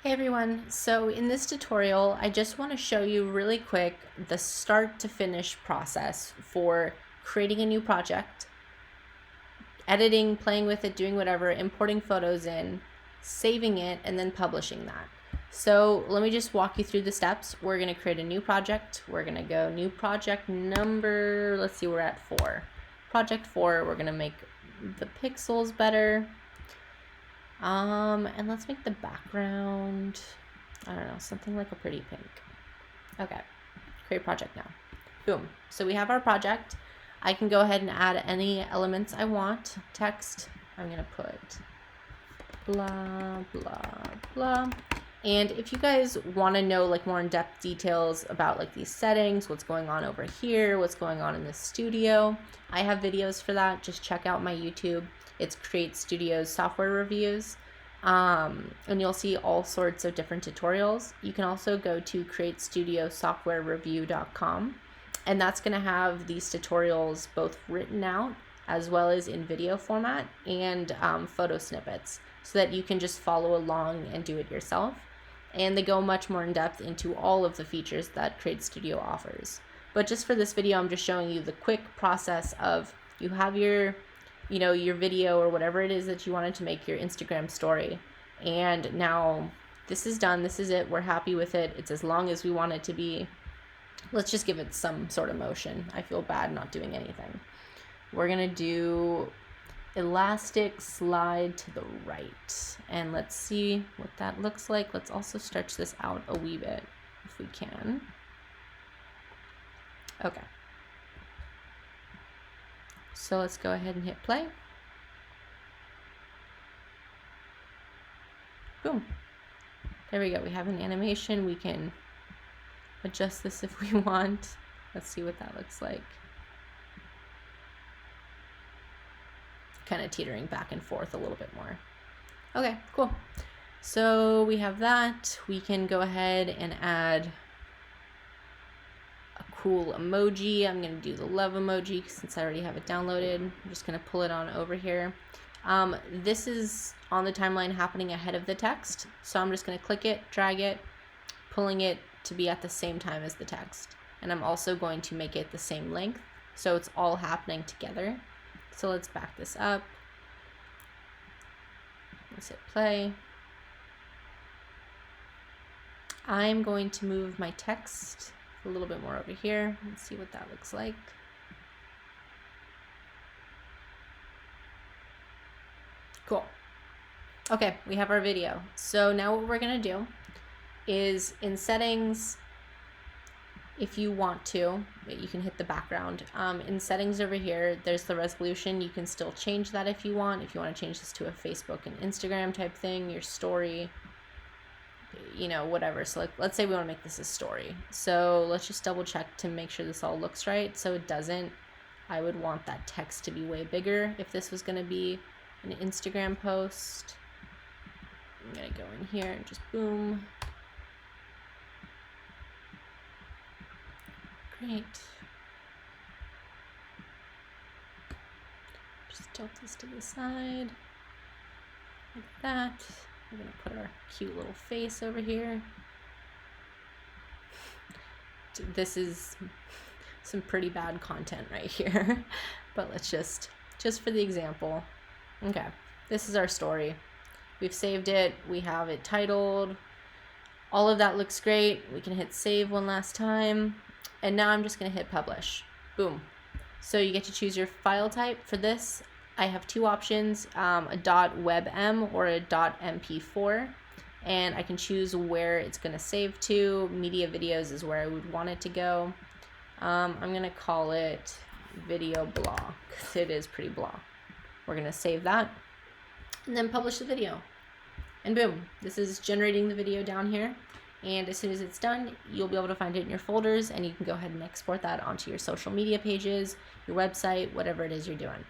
Hey everyone, so in this tutorial I just want to show you really quick the start to finish process for creating a new project, editing, playing with it, doing whatever, importing photos in, saving it, and then publishing that. So let me just walk you through the steps. We're going to create a new project. We're going to go new project number, let's see, we're at 4. Project 4, we're going to make the pixels better. And let's make the background, I don't know, something like a pretty pink. Okay, create project now. Boom. So we have our project. I can go ahead and add any elements I want. Text, I'm gonna put blah, blah, blah. And if you guys want to know like more in-depth details about like these settings, what's going on over here, what's going on in the studio, I have videos for that. Just check out my YouTube. It's CREATESTUDIO software reviews. And you'll see all sorts of different tutorials. You can also go to createstudiosoftwarereview.com, and that's going to have these tutorials both written out as well as in video format and photo snippets, so that you can just follow along and do it yourself. And they go much more in depth into all of the features that CREATESTUDIO offers. But just for this video, I'm just showing you the quick process of you have your your video or whatever it is that you wanted to make your Instagram story. And now this is done. This is it. We're happy with it. It's as long as we want it to be. Let's just give it some sort of motion. I feel bad not doing anything. We're going to do elastic slide to the right. And let's see what that looks like. Let's also stretch this out a wee bit if we can. Okay. So let's go ahead and hit play. Boom. There we go. We have an animation. We can adjust this if we want. Let's see what that looks like. Kind of teetering back and forth a little bit more. Okay, cool. So we have that. We can go ahead and add cool emoji. I'm going to do the love emoji since I already have it downloaded. I'm just going to pull it on over here. This is on the timeline happening ahead of the text. So I'm just going to click it, drag it, pulling it to be at the same time as the text. And I'm also going to make it the same length, so it's all happening together. So let's back this up. Let's hit play. I'm going to move my text a little bit more over here. Let's see what that looks like. Cool. Okay, we have our video. So now what we're gonna do is in settings, if you want to, you can hit the background. In settings over here, there's the resolution. You can still change that if you want. If you want to change this to a Facebook and Instagram type thing, your story, whatever. So let's say we want to make this a story. So let's just double check to make sure this all looks right. So it doesn't, I would want that text to be way bigger if this was going to be an Instagram post. I'm going to go in here and just boom. Great. Just tilt this to the side like that. We're gonna put our cute little face over here. This is some pretty bad content right here, but let's just for the example. Okay, this is our story. We've saved it. We have it titled. All of that looks great. We can hit save one last time. And now I'm just gonna hit publish. Boom. So you get to choose your file type. For this, I have two options, a .webm or a .mp4, and I can choose where it's gonna save to. Media videos is where I would want it to go. I'm gonna call it video blah, because it is pretty blah. We're gonna save that and then publish the video. And boom, this is generating the video down here. And as soon as it's done, you'll be able to find it in your folders, and you can go ahead and export that onto your social media pages, your website, whatever it is you're doing.